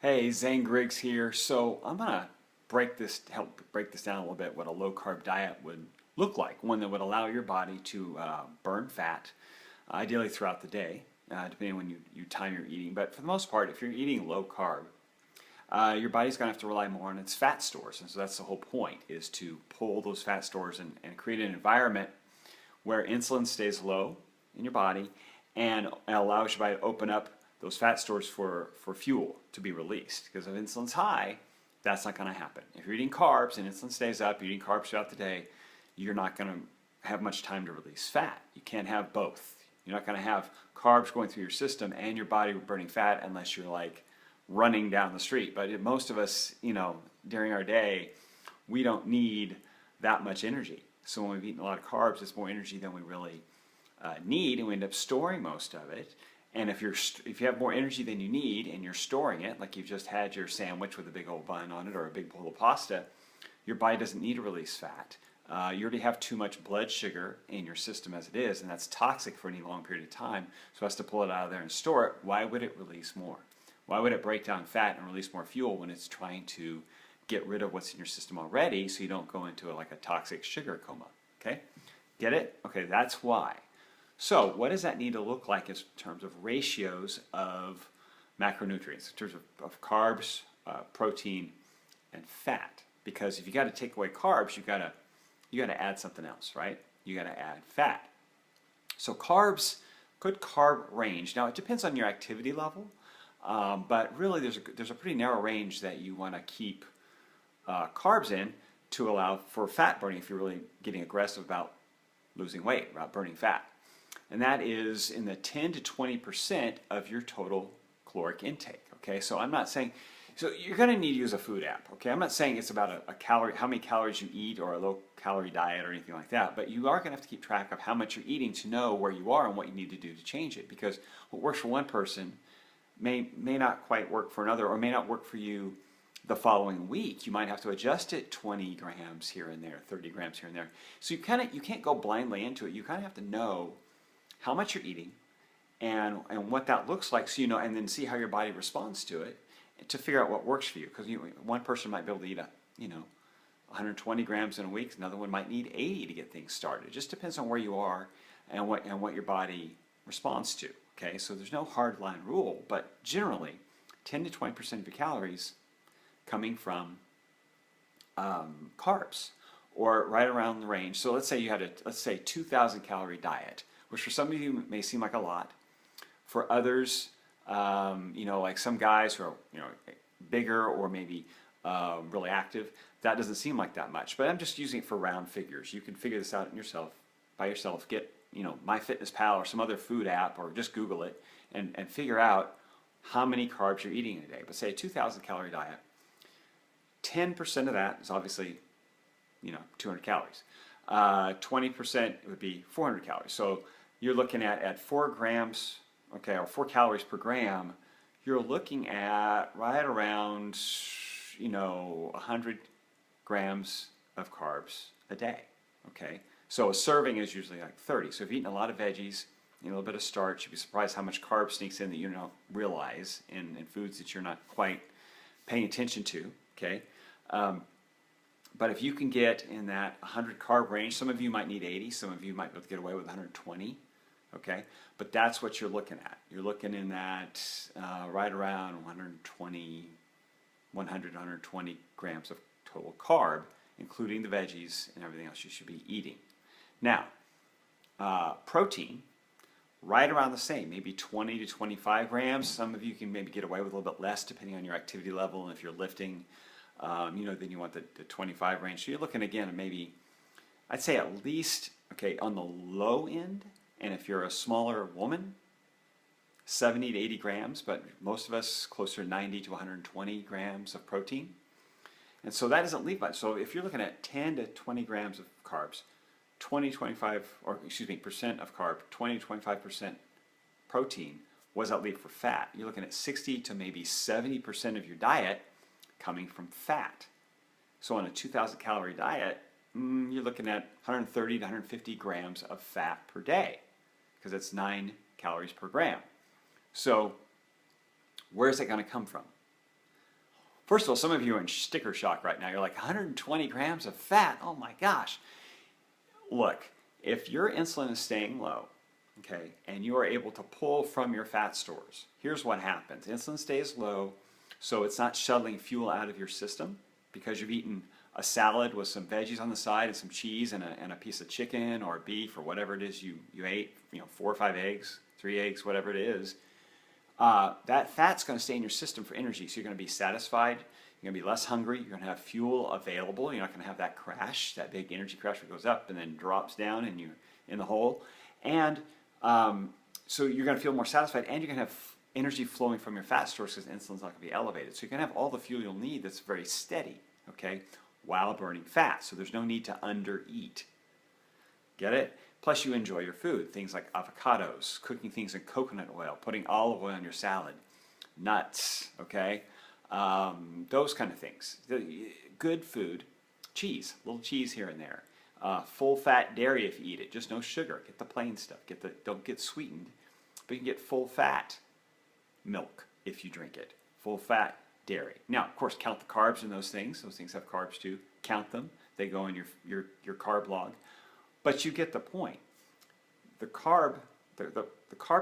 Hey, Zane Griggs here. So I'm gonna help break this down a little bit. What a low carb diet would look like, one that would allow your body to burn fat, ideally throughout the day, depending on when you time your eating. But for the most part, if you're eating low carb, your body's gonna have to rely more on its fat stores, and so that's the whole point: is to pull those fat stores and create an environment where insulin stays low in your body and allows your body to open up those fat stores for fuel to be released. Because if insulin's high, that's not going to happen. If you're eating carbs and insulin stays up, you're eating carbs throughout the day, you're not going to have much time to release fat. You can't have both. You're not going to have carbs going through your system and your body burning fat unless you're like running down the street. But most of us, during our day, we don't need that much energy. So when we've eaten a lot of carbs, it's more energy than we really need, and we end up storing most of it. And if you have more energy than you need and you're storing it, like you've just had your sandwich with a big old bun on it or a big bowl of pasta, your body doesn't need to release fat. You already have too much blood sugar in your system as it is, and that's toxic for any long period of time. So it has to pull it out of there and store it. Why would it release more? Why would it break down fat and release more fuel when it's trying to get rid of what's in your system already so you don't go into like a toxic sugar coma? Okay? Get it? Okay, that's why. So what does that need to look like in terms of ratios of macronutrients, in terms of carbs, protein, and fat? Because if you got to take away carbs, you got to add something else, right? You got to add fat. So carbs, good carb range. Now it depends on your activity level, but really there's a pretty narrow range that you want to keep carbs in to allow for fat burning if you're really getting aggressive about losing weight, about burning fat. And that is in the 10 to 20% of your total caloric intake. Okay, so I'm not saying, so you're going to need to use a food app. Okay, I'm not saying it's about a calorie, how many calories you eat or a low calorie diet or anything like that, but you are going to have to keep track of how much you're eating to know where you are and what you need to do to change it. Because what works for one person may not quite work for another, or may not work for you the following week. You might have to adjust it 20 grams here and there, 30 grams here and there. So you can't go blindly into it. You kind of have to know how much you're eating and what that looks like, so and then see how your body responds to it to figure out what works for you. Because one person might be able to eat 120 grams in a week, another one might need 80 to get things started. It just depends on where you are and what your body responds to. Okay, so there's no hard line rule, but generally 10 to 20% of your calories coming from carbs, or right around the range. So let's say you had a 2,000 calorie diet, which for some of you may seem like a lot. For others, like some guys who are bigger or maybe really active, that doesn't seem like that much. But I'm just using it for round figures. You can figure this out by yourself. Get MyFitnessPal or some other food app, or just Google it and figure out how many carbs you're eating in a day. But say a 2,000 calorie diet, 10% of that is obviously 200 calories. 20% would be 400 calories. So you're looking at 4 grams, okay, or 4 calories per gram. You're looking at right around 100 grams of carbs a day. Okay, so a serving is usually like 30. So if you're eating a lot of veggies, a little bit of starch, you'd be surprised how much carb sneaks in that you don't realize in foods that you're not quite paying attention to. Okay. But if you can get in that 100 carb range, some of you might need 80, some of you might be able to get away with 120, okay? But that's what you're looking at. You're looking in that right around 100, 120 grams of total carb, including the veggies and everything else you should be eating. Now, protein, right around the same, maybe 20 to 25 grams. Some of you can maybe get away with a little bit less depending on your activity level, and if you're lifting, then you want the 25 range. So you're looking again at maybe, I'd say at least, okay, on the low end, and if you're a smaller woman, 70 to 80 grams, but most of us closer to 90 to 120 grams of protein. And so that doesn't leave much. So if you're looking at 10 to 20 grams of carbs, percent of carb, 20 to 25% protein, what does that leave for fat? You're looking at 60 to maybe 70% of your diet coming from fat. So on a 2,000 calorie diet, you're looking at 130 to 150 grams of fat per day, because it's 9 calories per gram. So where's it going to come from? First of all, some of you are in sticker shock right now. You're like, 120 grams of fat, oh my gosh. Look, if your insulin is staying low, okay, and you are able to pull from your fat stores, here's what happens. Insulin stays low, so it's not shuttling fuel out of your system because you've eaten a salad with some veggies on the side and some cheese and a piece of chicken or beef or whatever it is you ate, 4 or 5 eggs, 3 eggs, whatever it is. That fat's going to stay in your system for energy, so you're going to be satisfied. You're going to be less hungry. You're going to have fuel available. You're not going to have that crash, that big energy crash that goes up and then drops down and you're in the hole. And so you're going to feel more satisfied, and you're going to have energy flowing from your fat stores because insulin's not going to be elevated. So you're going to have all the fuel you'll need that's very steady, okay, while burning fat. So there's no need to undereat. Get it? Plus you enjoy your food. Things like avocados, cooking things in coconut oil, putting olive oil on your salad, nuts, okay? Those kind of things. Good food. Cheese, a little cheese here and there. Full fat dairy if you eat it, just no sugar. Get the plain stuff. Don't get sweetened, but you can get full fat milk if you drink it. Full fat dairy. Now, of course, count the carbs in those things. Those things have carbs too. Count them. They go in your carb log. But you get the point. The carb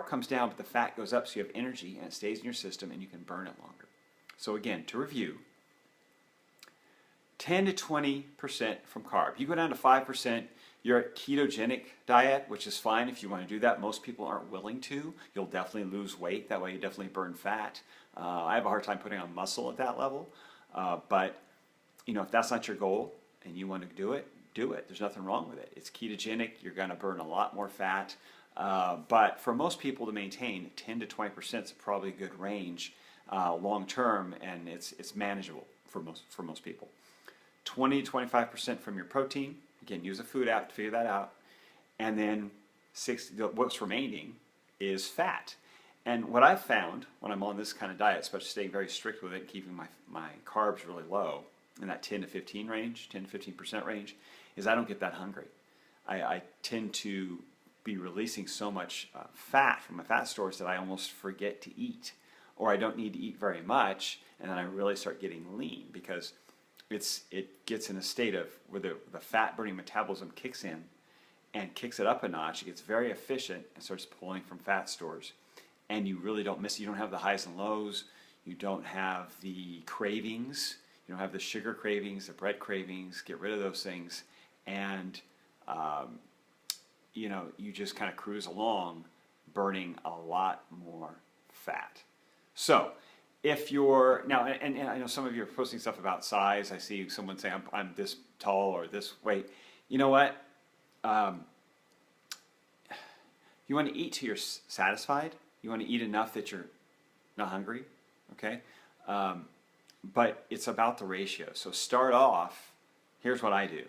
comes down, but the fat goes up, so you have energy and it stays in your system and you can burn it longer. So again, to review, 10 to 20% from carb. You go down to 5%, you're at ketogenic diet, which is fine if you want to do that. Most people aren't willing to. You'll definitely lose weight. That way you definitely burn fat. I have a hard time putting on muscle at that level. But if that's not your goal and you want to do it, do it. There's nothing wrong with it. It's ketogenic. You're going to burn a lot more fat. But for most people to maintain, 10 to 20% is probably a good range long term, and it's manageable for most people. 20 to 25% from your protein. Again, use a food app to figure that out. And then what's remaining is fat. And what I've found when I'm on this kind of diet, especially staying very strict with it, keeping my carbs really low, in that 10 to 15 range, 10 to 15% range, is I don't get that hungry. I tend to be releasing so much fat from my fat stores that I almost forget to eat. Or I don't need to eat very much, and then I really start getting lean because it gets in a state of where the fat burning metabolism kicks in and kicks it up a notch. It gets very efficient and starts pulling from fat stores. And you really don't miss it. You don't have the highs and lows. You don't have the cravings. You don't have the sugar cravings, the bread cravings. Get rid of those things. And, you just kind of cruise along burning a lot more fat. So, if you're, now, and I know some of you are posting stuff about size. I see someone saying, I'm this tall or this weight. You know what? You want to eat till you're satisfied. You want to eat enough that you're not hungry, okay? But it's about the ratio. So start off, here's what I do.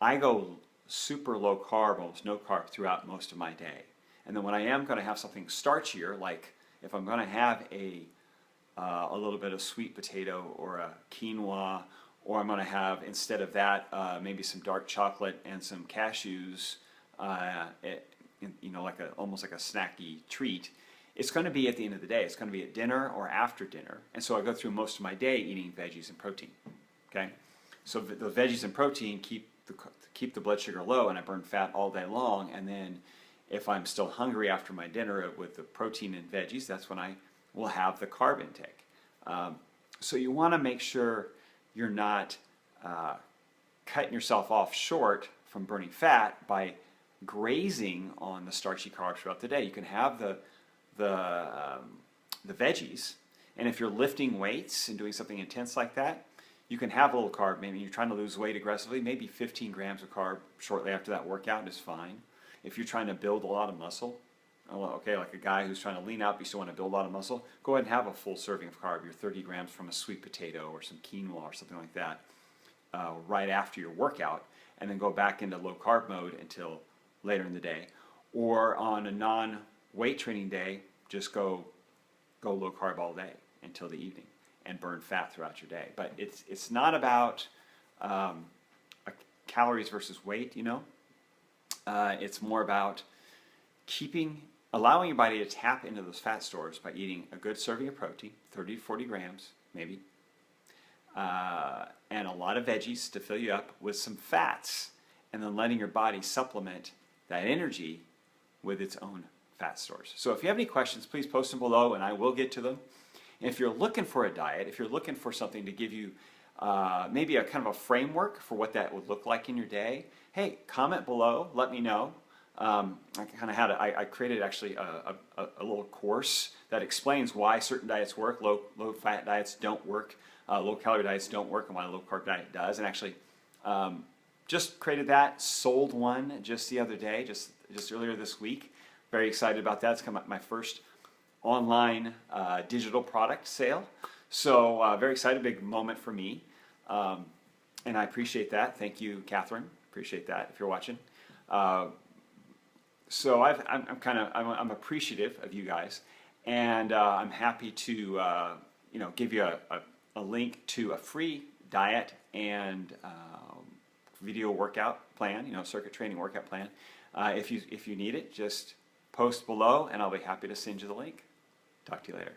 I go super low carb, almost no carb throughout most of my day. And then when I am going to have something starchier, like if I'm going to have a little bit of sweet potato or a quinoa, or I'm going to have, instead of that, maybe some dark chocolate and some cashews, almost like a snacky treat. It's going to be at the end of the day. It's going to be at dinner or after dinner. And so I go through most of my day eating veggies and protein. Okay, so the veggies and protein keep the blood sugar low, and I burn fat all day long. And then if I'm still hungry after my dinner with the protein and veggies, that's when I will have the carb intake. So you want to make sure you're not cutting yourself off short from burning fat by grazing on the starchy carbs throughout the day. You can have the veggies, and if you're lifting weights and doing something intense like that, you can have a little carb. Maybe you're trying to lose weight aggressively, maybe 15 grams of carb shortly after that workout is fine. If you're trying to build a lot of muscle, okay, like a guy who's trying to lean out but you still want to build a lot of muscle, go ahead and have a full serving of carb, your 30 grams from a sweet potato or some quinoa or something like that, right after your workout, and then go back into low carb mode until later in the day. Or on a non-weight training day, just go low carb all day until the evening and burn fat throughout your day. But it's not about calories versus weight, it's more about allowing your body to tap into those fat stores by eating a good serving of protein, 30 to 40 grams maybe, and a lot of veggies to fill you up with some fats, and then letting your body supplement that energy with its own fat stores. So if you have any questions, please post them below and I will get to them. And if you're looking for a diet, if you're looking for something to give you maybe a kind of a framework for what that would look like in your day, hey, comment below, let me know. I kind of had I created actually a little course that explains why certain diets work, low fat diets don't work, low calorie diets don't work, and why a low carb diet does. And actually just created that, sold one just the other day, just earlier this week. Very excited about that. It's come up my first online digital product sale. So very excited, big moment for me. And I appreciate that. Thank you, Catherine. Appreciate that if you're watching. So I'm appreciative of you guys, and I'm happy to give you a link to a free diet and video workout plan, circuit training workout plan. If you need it, just post below, and I'll be happy to send you the link. Talk to you later.